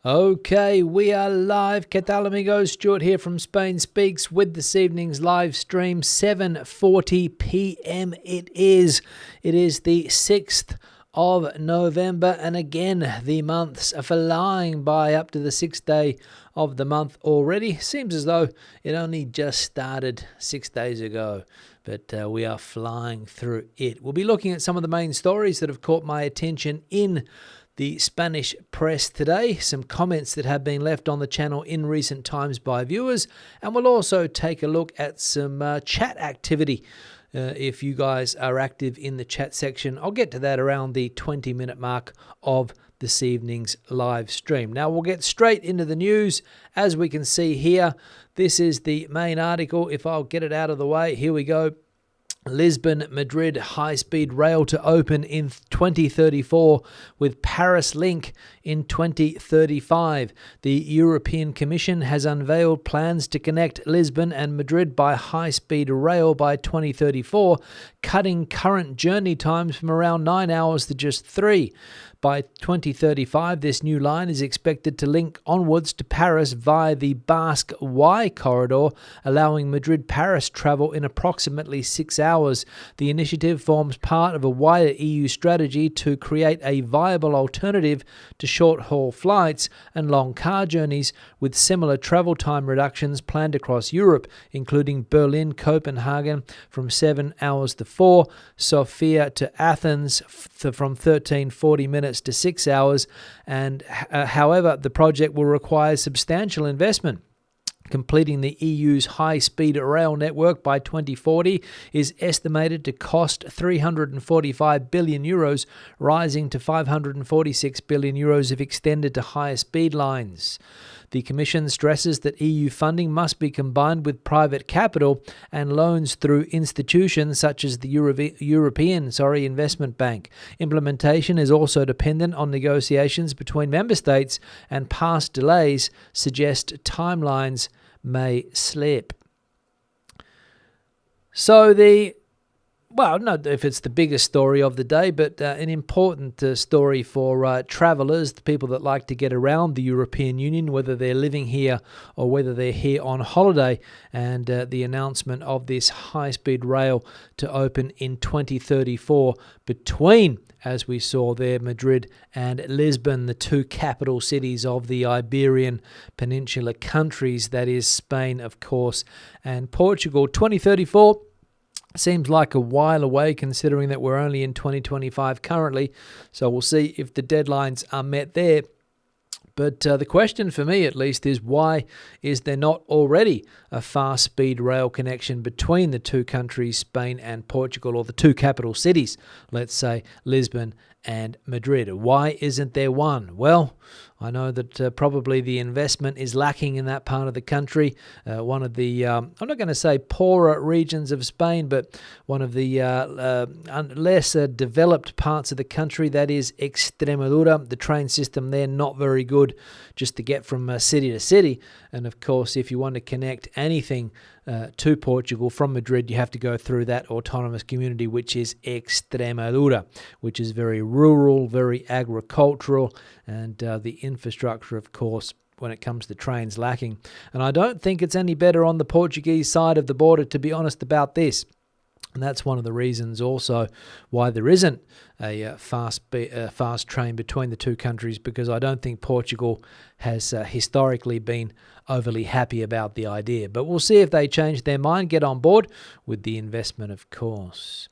Okay, we are live. ¿Qué tal, amigos? Stuart here from Spain Speaks with this evening's live stream. 7:40 p.m. It is the 6th of November, and again, the months are flying by up to the 6th day of the month already. Seems as though it only just started 6 days ago, but we are flying through it. We'll be looking at some of the main stories that have caught my attention in the Spanish press today, some comments that have been left on the channel in recent times by viewers, and we'll also take a look at some chat activity. If you guys are active in the chat section, I'll get to that around the 20-minute mark of this evening's live stream. Now we'll get straight into the news. As we can see here, this is the main article. If I'll get it out of the way, here we go. Lisbon-Madrid high-speed rail to open in 2034 with Paris link in 2035. The European Commission has unveiled plans to connect Lisbon and Madrid by high-speed rail by 2034, cutting current journey times from around 9 hours to just 3. By 2035, this new line is expected to link onwards to Paris via the Basque Y corridor, allowing Madrid-Paris travel in approximately 6 hours. The initiative forms part of a wider EU strategy to create a viable alternative to short-haul flights and long car journeys, with similar travel time reductions planned across Europe, including Berlin-Copenhagen from 7 hours to 4, Sofia to Athens from 13:40 minutes to 6 hours, and however, the project will require substantial investment. Completing the EU's high-speed rail network by 2040 is estimated to cost 345 billion euros, rising to 546 billion euros if extended to higher speed lines. The Commission stresses that EU funding must be combined with private capital and loans through institutions such as the European Investment Bank. Implementation is also dependent on negotiations between member states, and past delays suggest timelines may slip. So not if it's the biggest story of the day, but an important story for travellers, the people that like to get around the European Union, whether they're living here or whether they're here on holiday, and the announcement of this high-speed rail to open in 2034 between, as we saw there, Madrid and Lisbon, the two capital cities of the Iberian Peninsula countries, that is Spain, of course, and Portugal. 2034 seems like a while away, considering that we're only in 2025 currently, so we'll see if the deadlines are met there. But the question for me, at least, is why is there not already a fast-speed rail connection between the two countries, Spain and Portugal, or the two capital cities, let's say Lisbon and Madrid? Why isn't there one? Well, I know that probably the investment is lacking in that part of the country. One of the, I'm not going to say poorer regions of Spain, but one of the less developed parts of the country, that is Extremadura. The train system there, not very good, just to get from city to city. And of course, if you want to connect anything to Portugal from Madrid, you have to go through that autonomous community, which is Extremadura, which is very rural, very agricultural, and the infrastructure, of course, when it comes to trains, lacking. And I don't think it's any better on the Portuguese side of the border, to be honest about this. And that's one of the reasons also why there isn't a fast train between the two countries, because I don't think Portugal has historically been overly happy about the idea. But we'll see if they change their mind, get on board with the investment, of course.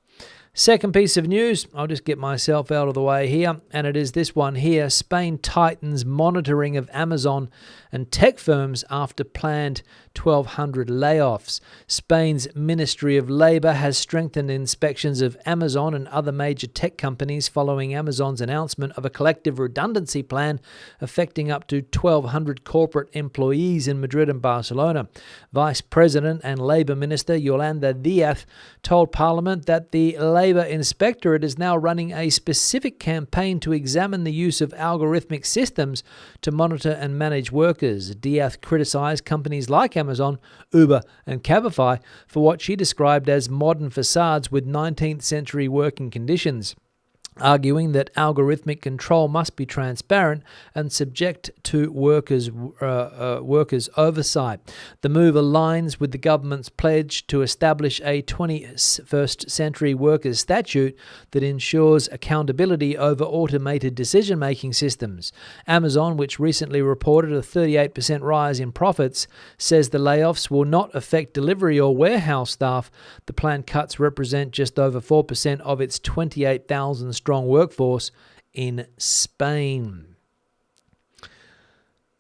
Second piece of news, I'll just get myself out of the way here, and it is this one here. Spain tightens monitoring of Amazon and tech firms after planned 1,200 layoffs. Spain's Ministry of Labour has strengthened inspections of Amazon and other major tech companies following Amazon's announcement of a collective redundancy plan affecting up to 1,200 corporate employees in Madrid and Barcelona. Vice President and Labour Minister Yolanda Díaz told Parliament that the Labour Inspectorate is now running a specific campaign to examine the use of algorithmic systems to monitor and manage workers. Díaz criticised companies like Amazon, Uber and Cabify for what she described as modern facades with 19th century working conditions. arguing that algorithmic control must be transparent and subject to workers' oversight. The move aligns with the government's pledge to establish a 21st century workers' statute that ensures accountability over automated decision-making systems. Amazon, which recently reported a 38% rise in profits, says the layoffs will not affect delivery or warehouse staff. The planned cuts represent just over 4% of its 28,000 strong workforce in Spain.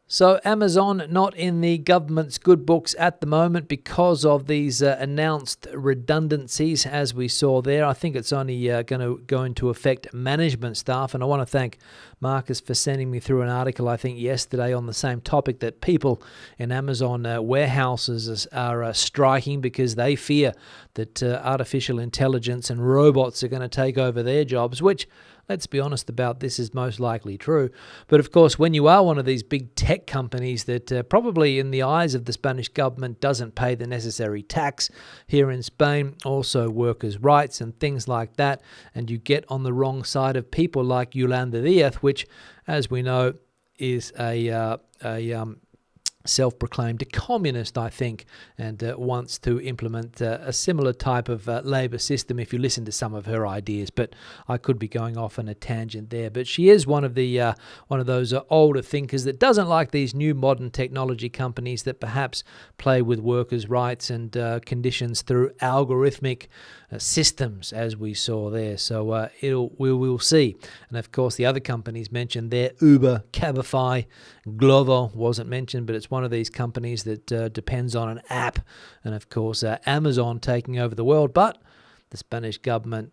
So Amazon not in the government's good books at the moment because of these announced redundancies, as we saw there. I think it's only going to affect management staff, and I want to thank Marcus for sending me through an article, I think yesterday, on the same topic, that people in Amazon warehouses are striking because they fear that artificial intelligence and robots are going to take over their jobs, which, let's be honest about this, is most likely true. But of course, when you are one of these big tech companies that probably in the eyes of the Spanish government doesn't pay the necessary tax here in Spain, also workers' rights and things like that, and you get on the wrong side of people like Yolanda Díaz, which, as we know, is a self-proclaimed communist, I think, and wants to implement a similar type of labour system if you listen to some of her ideas. But I could be going off on a tangent there. But she is one of those older thinkers that doesn't like these new modern technology companies that perhaps play with workers' rights and conditions through algorithmic systems, as we saw there. So we will see. And of course, the other companies mentioned there, Uber, Cabify, Glovo wasn't mentioned, but it's one of these companies that depends on an app. And of course, Amazon taking over the world. But the Spanish government,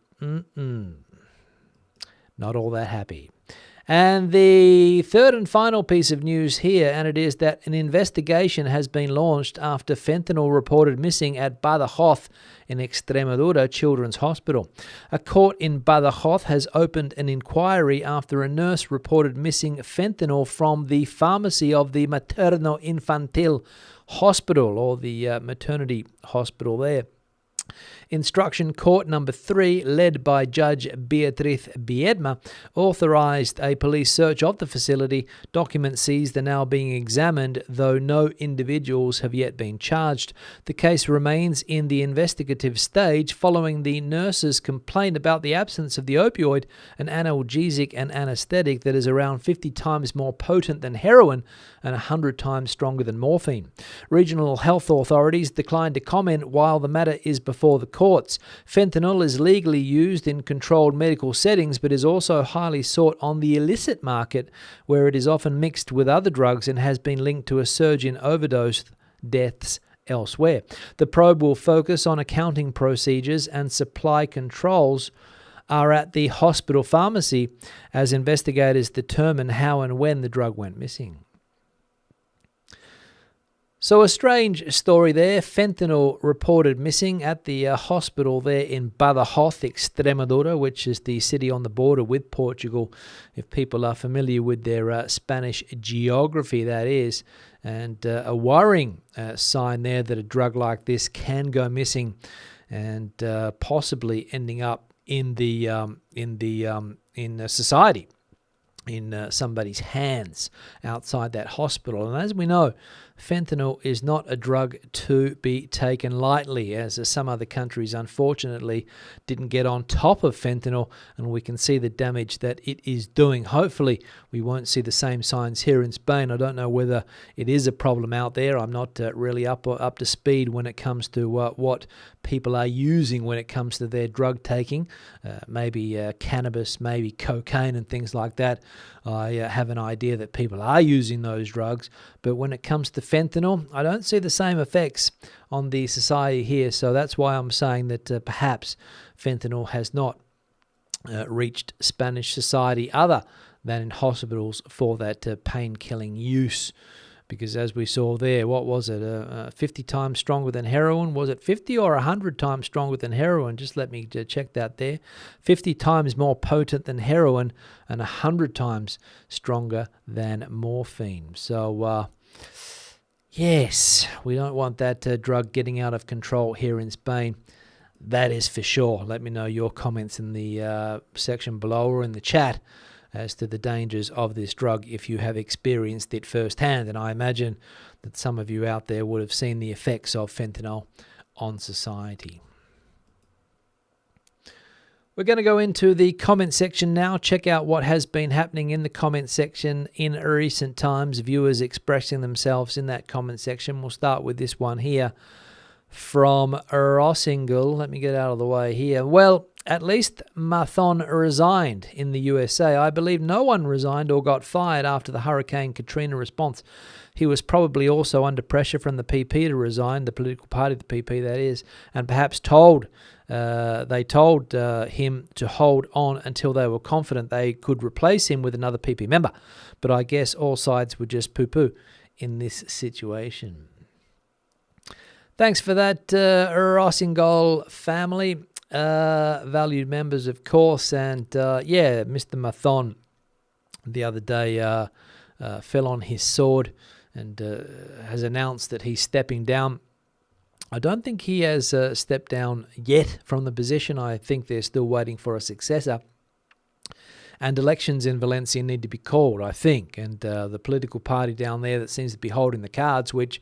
not all that happy. And the third and final piece of news here, and it is that an investigation has been launched after fentanyl reported missing at Badajoz in Extremadura Children's Hospital. A court in Badajoz has opened an inquiry after a nurse reported missing fentanyl from the pharmacy of the Materno-Infantil Hospital, or the maternity hospital there. Instruction Court Number 3, led by Judge Beatriz Biedma, authorized a police search of the facility. Documents seized are now being examined, though no individuals have yet been charged. The case remains in the investigative stage following the nurse's complaint about the absence of the opioid, an analgesic and anesthetic that is around 50 times more potent than heroin and 100 times stronger than morphine. Regional health authorities declined to comment while the matter is before the courts. Fentanyl is legally used in controlled medical settings, but is also highly sought on the illicit market, where it is often mixed with other drugs and has been linked to a surge in overdose deaths elsewhere. The probe will focus on accounting procedures and supply controls are at the hospital pharmacy as investigators determine how and when the drug went missing. So a strange story there. Fentanyl reported missing at the hospital there in Badajoz, Extremadura, which is the city on the border with Portugal, if people are familiar with their Spanish geography, that is. And a worrying sign there that a drug like this can go missing and possibly ending up in society, in somebody's hands outside that hospital. And as we know, fentanyl is not a drug to be taken lightly, as some other countries unfortunately didn't get on top of fentanyl, and we can see the damage that it is doing. Hopefully we won't see the same signs here in Spain. I don't know whether it is a problem out there. I'm not really up to speed when it comes to what people are using when it comes to their drug taking, maybe cannabis, maybe cocaine and things like that. I have an idea that people are using those drugs, but when it comes to fentanyl, I don't see the same effects on the society here. So that's why I'm saying that perhaps fentanyl has not reached Spanish society other than in hospitals for that pain-killing use. Because as we saw there, what was it, 50 times stronger than heroin? Was it 50 or 100 times stronger than heroin? Just let me check that there. 50 times more potent than heroin and 100 times stronger than morphine. So, yes, we don't want that drug getting out of control here in Spain. That is for sure. Let me know your comments in the section below or in the chat as to the dangers of this drug if you have experienced it firsthand. And I imagine that some of you out there would have seen the effects of fentanyl on society. We're going to go into the comment section now. Check out what has been happening in the comment section in recent times. Viewers expressing themselves in that comment section. We'll start with this one here from Rossingle. Let me get out of the way here. Well, at least Mathon resigned in the USA. I believe no one resigned or got fired after the Hurricane Katrina response. He was probably also under pressure from the PP to resign, the political party, the PP that is, and perhaps they told him to hold on until they were confident they could replace him with another PP member. But I guess all sides were just poo-poo in this situation. Thanks for that, Rossingol family. Valued members, of course. And, Mr. Mathon the other day fell on his sword and has announced that he's stepping down. I don't think he has stepped down yet from the position. I think they're still waiting for a successor. And elections in Valencia need to be called, I think. And the political party down there that seems to be holding the cards, which,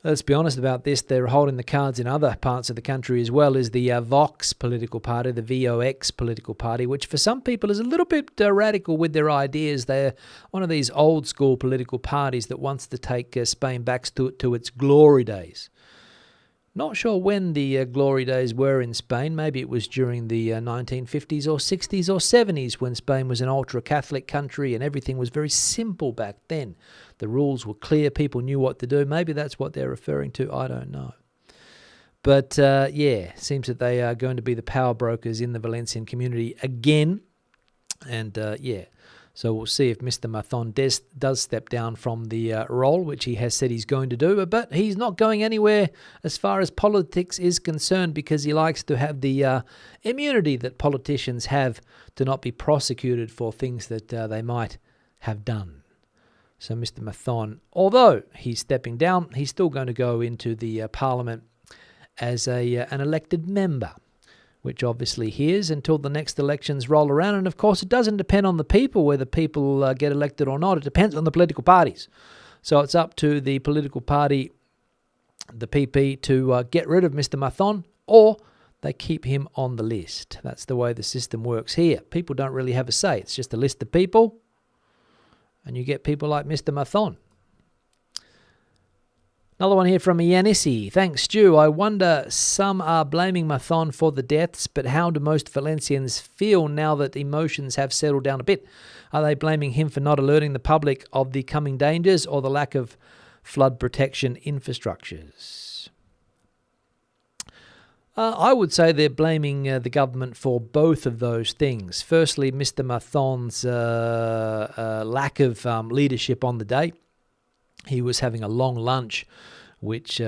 let's be honest about this, they're holding the cards in other parts of the country as well, is the Vox political party, the VOX political party, which for some people is a little bit radical with their ideas. They're one of these old school political parties that wants to take Spain back to its glory days. Not sure when the glory days were in Spain. Maybe it was during the 1950s or 60s or 70s when Spain was an ultra-Catholic country and everything was very simple back then. The rules were clear. People knew what to do. Maybe that's what they're referring to. I don't know. But, seems that they are going to be the power brokers in the Valencian community again. And, so we'll see if Mr. Mathon does step down from the role, which he has said he's going to do. But he's not going anywhere as far as politics is concerned because he likes to have the immunity that politicians have to not be prosecuted for things that they might have done. So Mr. Mathon, although he's stepping down, he's still going to go into the parliament as an elected member, which obviously he is until the next elections roll around. And of course, it doesn't depend on the people whether people get elected or not. It depends on the political parties. So it's up to the political party, the PP, to get rid of Mr. Mathon, or they keep him on the list. That's the way the system works here. People don't really have a say. It's just a list of people, and you get people like Mr. Mathon. Another one here from Yanissi. Thanks, Stu. I wonder, some are blaming Mathon for the deaths, but how do most Valencians feel now that emotions have settled down a bit? Are they blaming him for not alerting the public of the coming dangers or the lack of flood protection infrastructures? I would say they're blaming the government for both of those things. Firstly, Mr. Mathon's lack of leadership on the day. He was having a long lunch, which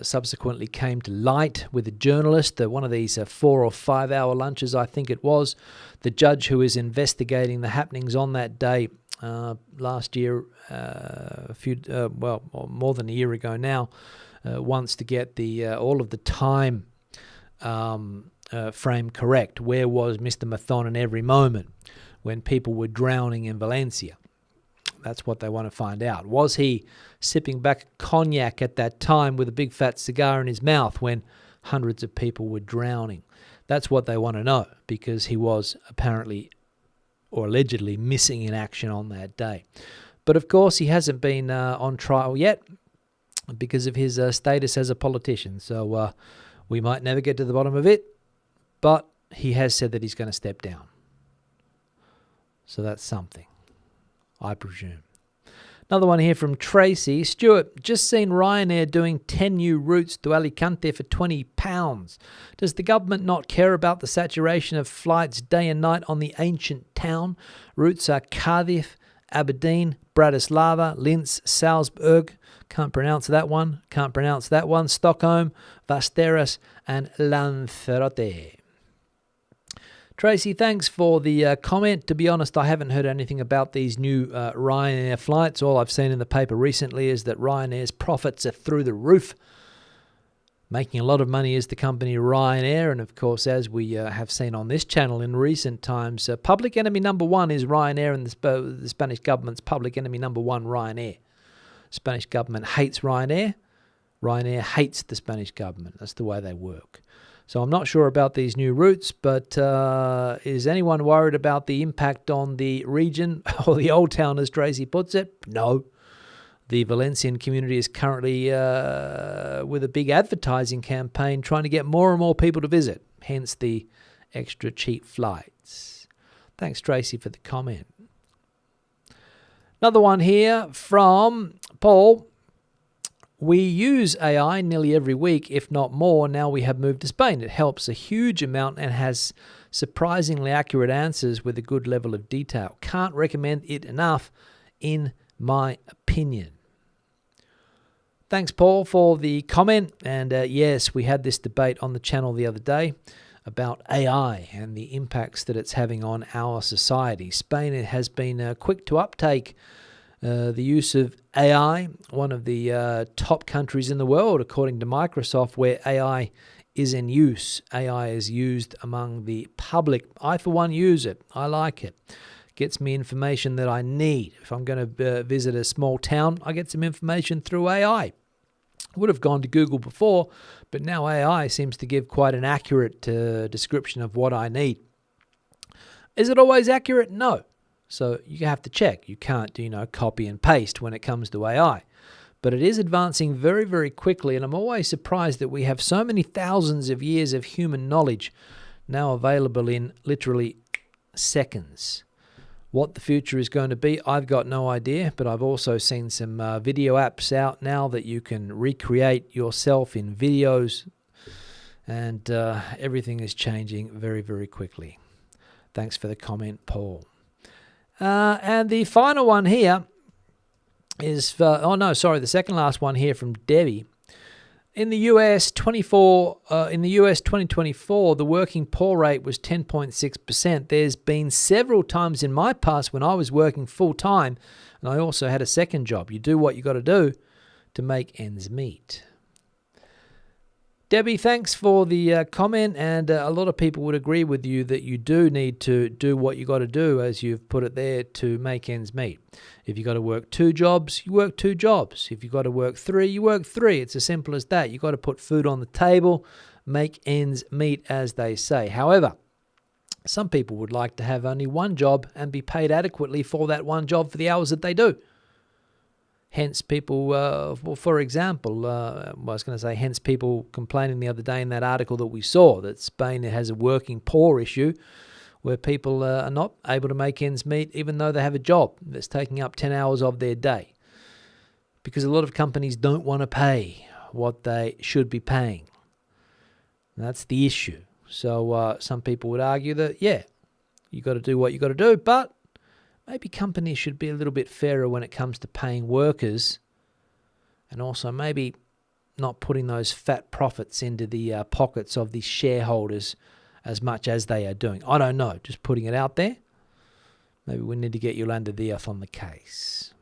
subsequently came to light with a journalist, one of these 4 or 5 hour lunches, I think it was. The judge who is investigating the happenings on that day last year, more than a year ago now, wants to get all of the time frame correct. Where was Mr. Mathon in every moment when people were drowning in Valencia? That's what they want to find out. Was he sipping back cognac at that time with a big fat cigar in his mouth when hundreds of people were drowning? That's what they want to know, because he was apparently or allegedly missing in action on that day. But of course, he hasn't been on trial yet because of his status as a politician. So we might never get to the bottom of it, but he has said that he's going to step down. So that's something, I presume. Another one here from Tracy. Stuart, just seen Ryanair doing 10 new routes to Alicante for £20. Does the government not care about the saturation of flights day and night on the ancient town? Routes are Cardiff, Aberdeen, Bratislava, Linz, Salzburg. Can't pronounce that one. Stockholm, Västerås and Lanzarote. Tracy, thanks for the comment. To be honest, I haven't heard anything about these new Ryanair flights. All I've seen in the paper recently is that Ryanair's profits are through the roof. Making a lot of money is the company Ryanair, and of course, as we have seen on this channel in recent times, public enemy number one is Ryanair, and the Spanish government's public enemy number one, Ryanair. Spanish government hates Ryanair. Ryanair hates the Spanish government. That's the way they work. So I'm not sure about these new routes, but is anyone worried about the impact on the region or the old town, as Tracy puts it? No. The Valencian community is currently with a big advertising campaign trying to get more and more people to visit, hence the extra cheap flights. Thanks, Tracy, for the comment. Another one here from Paul. We use AI nearly every week, if not more, now we have moved to Spain. It helps a huge amount and has surprisingly accurate answers with a good level of detail. Can't recommend it enough, in my opinion. Thanks, Paul, for the comment. And yes, we had this debate on the channel the other day about AI and the impacts that it's having on our society. Spain has been quick to uptake the use of AI, one of the top countries in the world, according to Microsoft, where AI is in use. AI is used among the public. I, for one, use it. I like it. Gets me information that I need. If I'm going to visit a small town, I get some information through AI. Would have gone to Google before, but now AI seems to give quite an accurate description of what I need. Is it always accurate? No. So you have to check. You can't, copy and paste when it comes to AI. But it is advancing very, very quickly, and I'm always surprised that we have so many thousands of years of human knowledge now available in literally seconds. What the future is going to be, I've got no idea, but I've also seen some video apps out now that you can recreate yourself in videos, and everything is changing very, very quickly. Thanks for the comment, Paul. And the final one here is, the second last one here from Debbie. In the US, 2024, the working poor rate was 10.6%. There's been several times in my past when I was working full time, and I also had a second job. You do what you got to do to make ends meet. Debbie, thanks for the comment, and a lot of people would agree with you that you do need to do what you got to do, as you've put it there, to make ends meet. If you got to work 2 jobs, you work 2 jobs. If you got to work 3, you work 3. It's as simple as that. You got to put food on the table, make ends meet, as they say. However, some people would like to have only one job and be paid adequately for that one job for the hours that they do. Hence people, for example, hence people complaining the other day in that article that we saw that Spain has a working poor issue where people are not able to make ends meet even though they have a job that's taking up 10 hours of their day. Because a lot of companies don't want to pay what they should be paying. And that's the issue. So some people would argue that, you got to do what you got to do, but maybe companies should be a little bit fairer when it comes to paying workers, and also maybe not putting those fat profits into the pockets of the shareholders as much as they are doing. I don't know, just putting it out there. Maybe we need to get Yolanda Diaz on the case.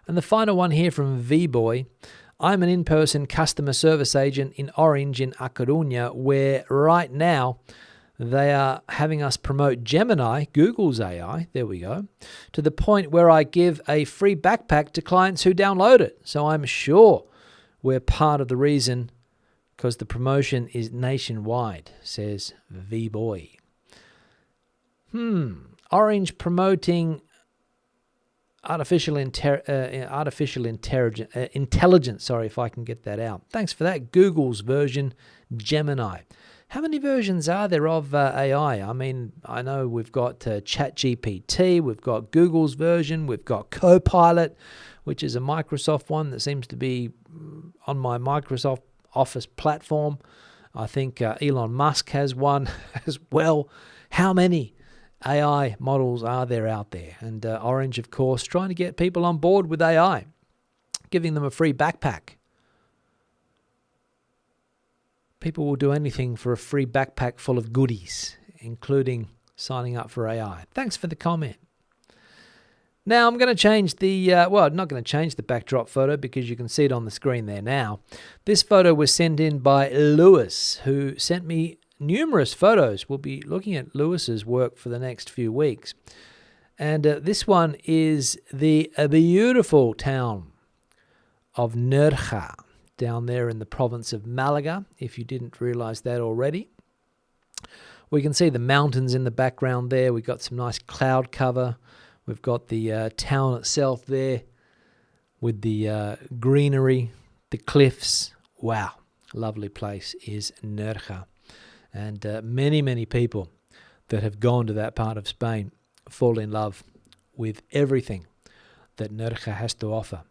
And the final one here from V-Boy. I'm an in-person customer service agent in Orange in A Coruña, where right now they are having us promote Gemini, Google's AI, there we go, to the point where I give a free backpack to clients who download it. So I'm sure we're part of the reason, because the promotion is nationwide, says V-Boy. Orange promoting artificial intelligence, sorry if I can get that out. Thanks for that. Google's version, Gemini. How many versions are there of AI? I mean, I know we've got ChatGPT, we've got Google's version, we've got Copilot, which is a Microsoft one that seems to be on my Microsoft Office platform. I think Elon Musk has one as well. How many AI models are there out there? And Orange, of course, trying to get people on board with AI, giving them a free backpack. People will do anything for a free backpack full of goodies, including signing up for AI. Thanks for the comment. Now I'm going to change the, not going to change the backdrop photo because you can see it on the screen there now. This photo was sent in by Lewis, who sent me numerous photos. We'll be looking at Lewis's work for the next few weeks. And this one is the beautiful town of Nerja, down there in the province of Malaga, if you didn't realize that already. We can see the mountains in the background there. We've got some nice cloud cover. We've got the town itself there with the greenery, the cliffs. Wow, lovely place is Nerja. And many, many people that have gone to that part of Spain fall in love with everything that Nerja has to offer.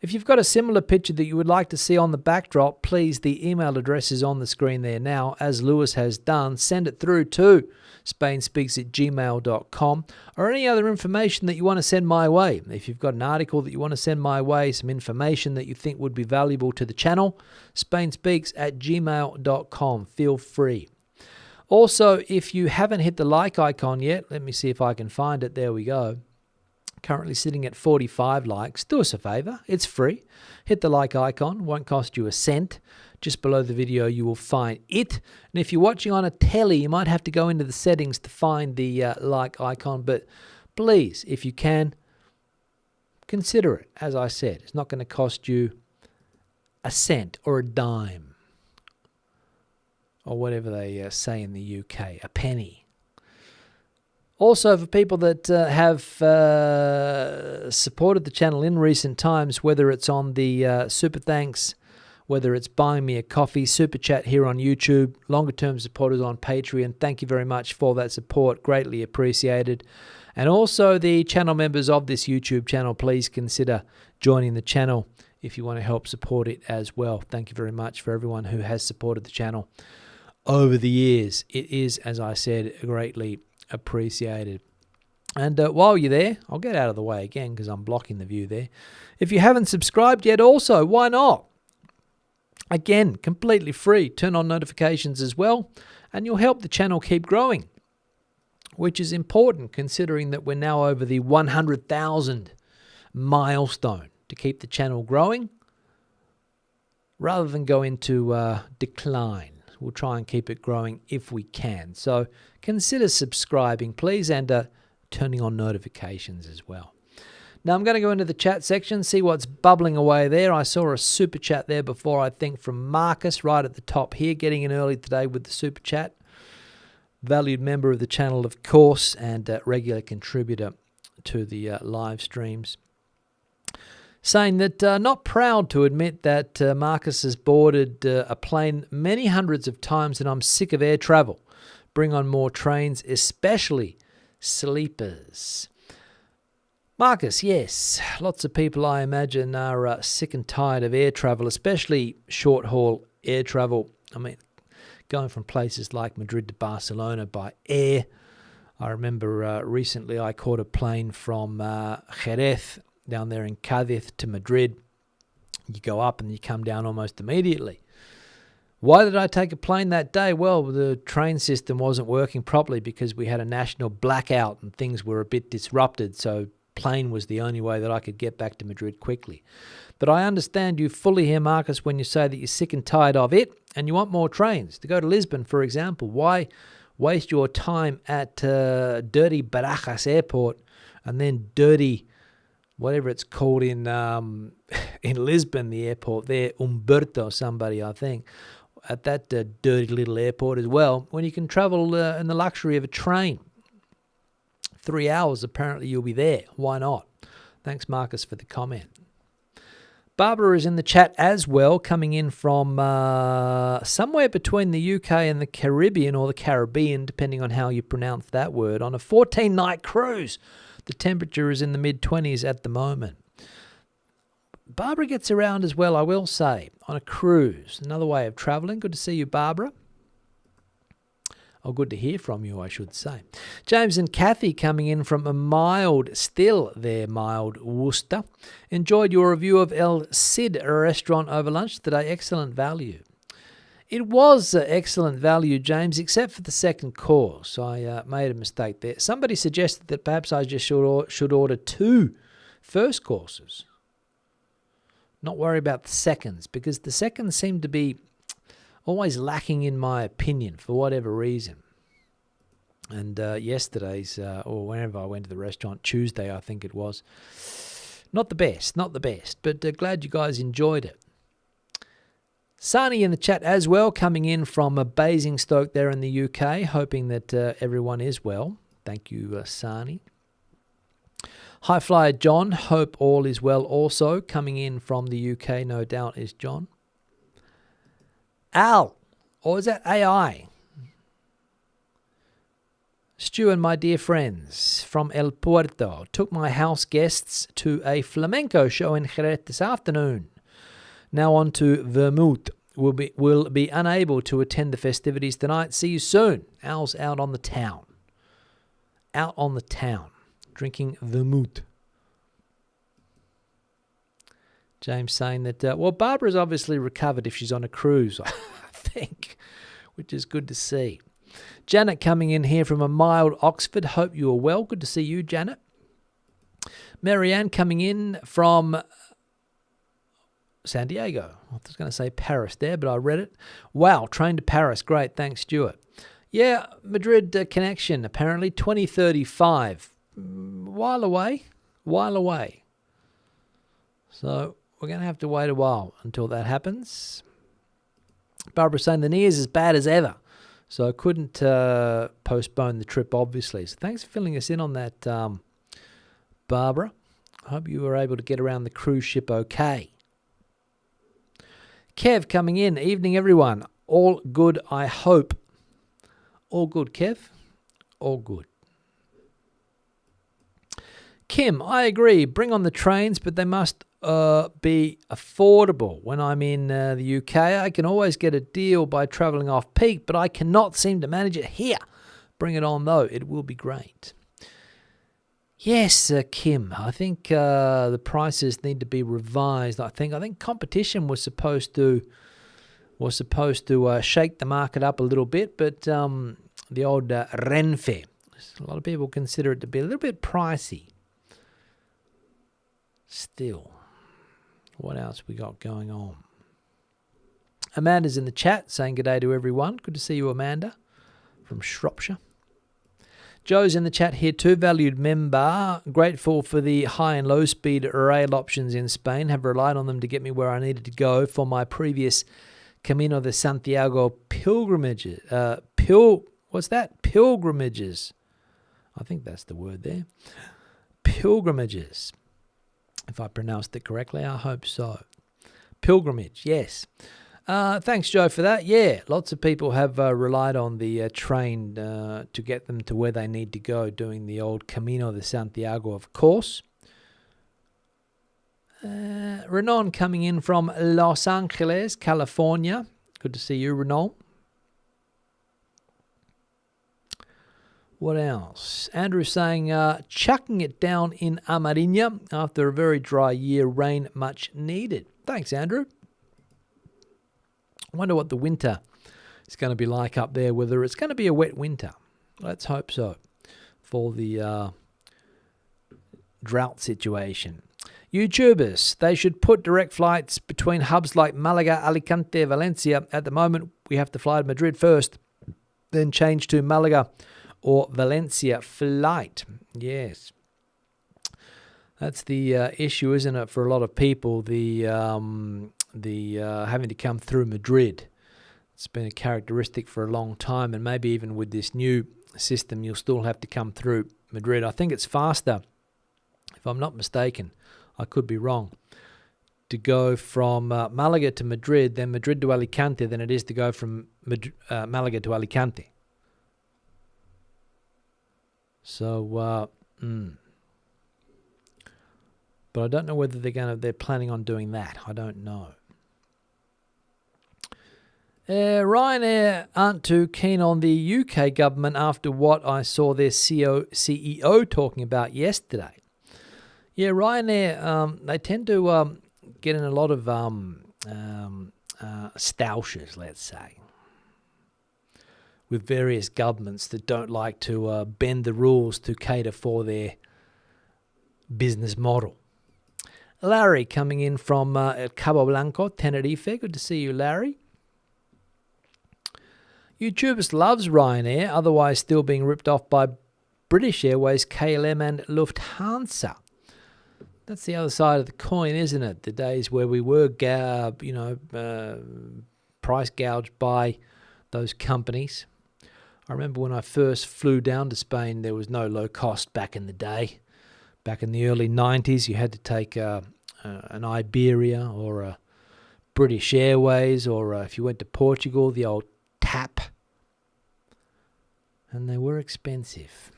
If you've got a similar picture that you would like to see on the backdrop, please, the email address is on the screen there now, as Lewis has done. Send it through to spainspeaks@gmail.com, or any other information that you want to send my way. If you've got an article that you want to send my way, some information that you think would be valuable to the channel, spainspeaks@gmail.com. Feel free. Also, if you haven't hit the like icon yet, let me see if I can find it. There we go. Currently sitting at 45 likes. Do us a favor. It's free. Hit the like icon. Won't cost you a cent. Just below the video, you will find it. And if you're watching on a telly, you might have to go into the settings to find the like icon. But please, if you can, consider it. As I said, it's not going to cost you a cent or a dime, or whatever they say in the UK, a penny. Also, for people that have supported the channel in recent times, whether it's on the Super Thanks, whether it's buying me a coffee, Super Chat here on YouTube, longer-term supporters on Patreon, thank you very much for that support, greatly appreciated. And also the channel members of this YouTube channel, please consider joining the channel if you want to help support it as well. Thank you very much for everyone who has supported the channel over the years. It is, as I said, greatly appreciated. And while you're there, I'll get out of the way again because I'm blocking the view there. If you haven't subscribed yet also, why not? Again, completely free. Turn on notifications as well, and you'll help the channel keep growing, which is important considering that we're now over the 100,000 milestone. To keep the channel growing rather than go into decline. We'll try and keep it growing if we can. So consider subscribing, please, and turning on notifications as well. Now I'm going to go into the chat section, see what's bubbling away there. I saw a super chat there before, I think, from Marcus right at the top here, getting in early today with the super chat. Valued member of the channel, of course, and regular contributor to the live streams. Saying that not proud to admit that Marcus has boarded a plane many hundreds of times and I'm sick of air travel. Bring on more trains, especially sleepers. Marcus, yes, lots of people I imagine are sick and tired of air travel, especially short-haul air travel. I mean, going from places like Madrid to Barcelona by air. I remember recently I caught a plane from Jerez down there in Cadiz to Madrid. You go up and you come down almost immediately. Why did I take a plane that day? Well, the train system wasn't working properly because we had a national blackout and things were a bit disrupted, so plane was the only way that I could get back to Madrid quickly. But I understand you fully here, Marcus, when you say that you're sick and tired of it and you want more trains. To go to Lisbon, for example, why waste your time at dirty Barajas Airport and then dirty whatever it's called in Lisbon, the airport there, Humberto, somebody, I think, at that dirty little airport as well, when you can travel in the luxury of a train. 3 hours, apparently you'll be there. Why not? Thanks, Marcus, for the comment. Barbara is in the chat as well, coming in from somewhere between the UK and the Caribbean, or the Caribbean, depending on how you pronounce that word, on a 14-night cruise. The temperature is in the mid-20s at the moment. Barbara gets around as well, I will say, on a cruise. Another way of travelling. Good to see you, Barbara. Oh, good to hear from you, I should say. James and Kathy coming in from a mild Worcester. Enjoyed your review of El Cid restaurant over lunch today. Excellent value. It was excellent value, James, except for the second course. I made a mistake there. Somebody suggested that perhaps I just should order 2 first courses. Not worry about the seconds, because the seconds seem to be always lacking in my opinion for whatever reason. And yesterday's, or whenever I went to the restaurant, Tuesday I think it was, not the best, but glad you guys enjoyed it. Sani in the chat as well, coming in from Basingstoke there in the UK, hoping that everyone is well. Thank you, Sani. High Flyer John, hope all is well also, coming in from the UK, no doubt is John. Al, or is that AI? Stu and my dear friends from El Puerto took my house guests to a flamenco show in Jerez this afternoon. Now on to Vermouth. Will be unable to attend the festivities tonight. See you soon. Al's out on the town. Out on the town. Drinking vermouth. James saying that, Barbara's obviously recovered if she's on a cruise, I think, which is good to see. Janet coming in here from a mild Oxford. Hope you are well. Good to see you, Janet. Marianne coming in from San Diego. I was going to say Paris there, but I read it. Wow, train to Paris. Great. Thanks, Stuart. Yeah, Madrid connection, apparently 2035. While away. So we're going to have to wait a while until that happens. Barbara saying the knee is as bad as ever. So I couldn't postpone the trip, obviously. So thanks for filling us in on that, Barbara. I hope you were able to get around the cruise ship okay. Kev coming in. Evening, everyone. All good, I hope. All good, Kev. All good. Kim, I agree. Bring on the trains, but they must be affordable. When I'm in the UK, I can always get a deal by travelling off peak, but I cannot seem to manage it here. Bring it on, though. It will be great. Yes, Kim, I think the prices need to be revised. I think competition was supposed to shake the market up a little bit, but the old Renfe, a lot of people consider it to be a little bit pricey. Still, what else we got going on? Amanda's in the chat saying good day to everyone. Good to see you, Amanda, from Shropshire. Joe's in the chat here too. Valued member. Grateful for the high and low speed rail options in Spain. Have relied on them to get me where I needed to go for my previous Camino de Santiago pilgrimages. Pilgrimages. I think that's the word there. Pilgrimages. If I pronounced it correctly, I hope so. Pilgrimage, yes. Thanks, Joe, for that. Yeah, lots of people have relied on the train to get them to where they need to go, doing the old Camino de Santiago, of course. Renan coming in from Los Angeles, California. Good to see you, Renan. What else? Andrew saying, chucking it down in Amariña after a very dry year, rain much needed. Thanks, Andrew. I wonder what the winter is going to be like up there, whether it's going to be a wet winter. Let's hope so for the drought situation. YouTubers, they should put direct flights between hubs like Malaga, Alicante, Valencia. At the moment, we have to fly to Madrid first, then change to Malaga or Valencia flight. Yes. That's the issue, isn't it, for a lot of people, the having to come through Madrid. It's been a characteristic for a long time, and maybe even with this new system, you'll still have to come through Madrid. I think it's faster, if I'm not mistaken. I could be wrong, to go from Malaga to Madrid, then Madrid to Alicante, than it is to go from Malaga to Alicante. So, but I don't know whether they're planning on doing that. I don't know. Ryanair aren't too keen on the UK government after what I saw their CEO talking about yesterday. Yeah, Ryanair, they tend to get in a lot of stoushes, let's say, with various governments that don't like to bend the rules to cater for their business model. Larry coming in from Cabo Blanco, Tenerife. Good to see you, Larry. YouTubers loves Ryanair, otherwise still being ripped off by British Airways, KLM and Lufthansa. That's the other side of the coin, isn't it? The days where we were, price gouged by those companies. I remember when I first flew down to Spain, there was no low cost back in the day. Back in the early 90s, you had to take an Iberia or a British Airways, or if you went to Portugal, the old TAP. And they were expensive.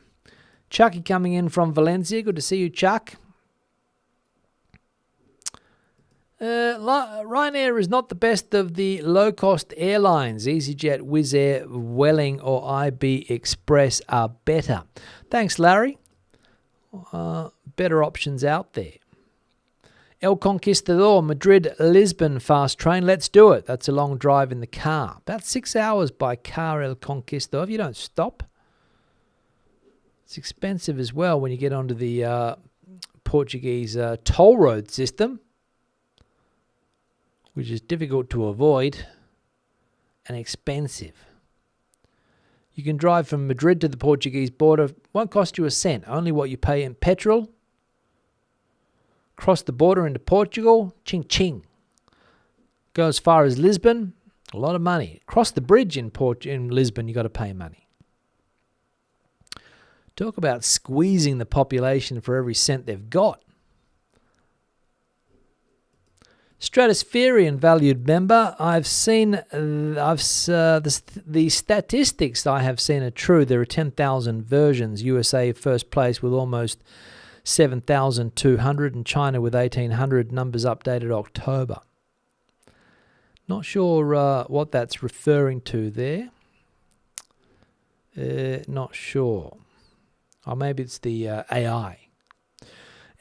Chucky coming in from Valencia. Good to see you, Chuck. Ryanair is not the best of the low-cost airlines. EasyJet, Wizz Air, Welling or IB Express are better. Thanks, Larry. Better options out there. El Conquistador, Madrid, Lisbon fast train. Let's do it. That's a long drive in the car. About 6 hours by car, El Conquistador, if you don't stop. It's expensive as well when you get onto the Portuguese toll road system, which is difficult to avoid and expensive. You can drive from Madrid to the Portuguese border. Won't cost you a cent, only what you pay in petrol. Cross the border into Portugal, ching ching. Go as far as Lisbon, a lot of money. Cross the bridge in Lisbon, you got to pay money. Talk about squeezing the population for every cent they've got. Stratospherian valued member, the statistics I have seen are true. There are 10,000 versions. USA first place with almost 7,200 and China with 1,800. Numbers updated October. Not sure what that's referring to there. Not sure. Or maybe it's the AI.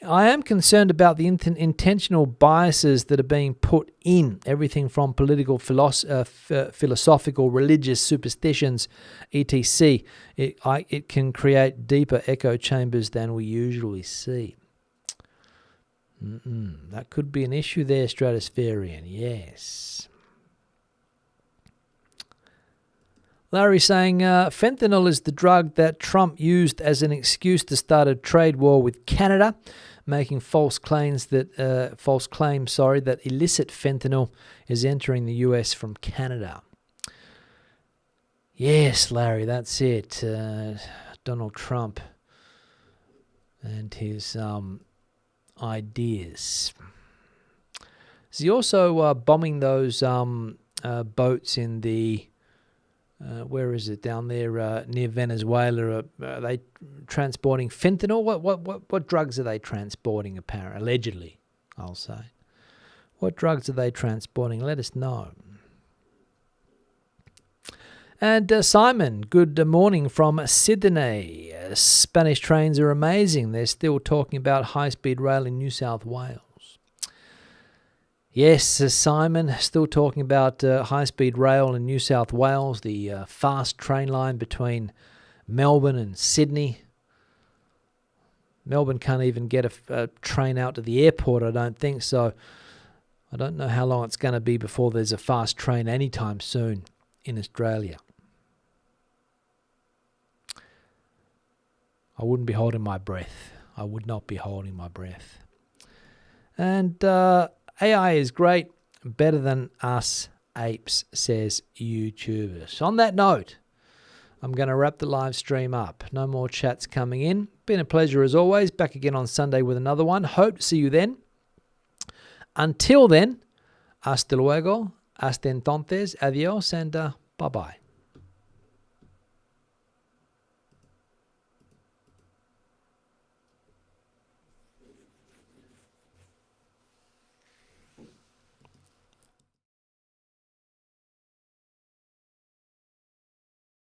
I am concerned about the intentional biases that are being put in everything from political, philosophical, religious superstitions, etc. It can create deeper echo chambers than we usually see. That could be an issue there, Stratospherian. Yes. Larry saying fentanyl is the drug that Trump used as an excuse to start a trade war with Canada, making false claims that illicit fentanyl is entering the US from Canada. Yes, Larry, that's it. Donald Trump and his ideas. Is he also bombing those boats in the where is it down there near Venezuela? Are they transporting fentanyl? What drugs are they transporting? Apparently, allegedly, I'll say. What drugs are they transporting? Let us know. And Simon, good morning from Sydney. Spanish trains are amazing. They're still talking about high-speed rail in New South Wales. Yes, Simon, still talking about high-speed rail in New South Wales, the fast train line between Melbourne and Sydney. Melbourne can't even get a train out to the airport, I don't think, so I don't know how long it's going to be before there's a fast train anytime soon in Australia. I wouldn't be holding my breath. I would not be holding my breath. And AI is great, better than us apes, says YouTubers. On that note, I'm going to wrap the live stream up. No more chats coming in. Been a pleasure as always. Back again on Sunday with another one. Hope to see you then. Until then, hasta luego, hasta entonces, adios, and bye-bye.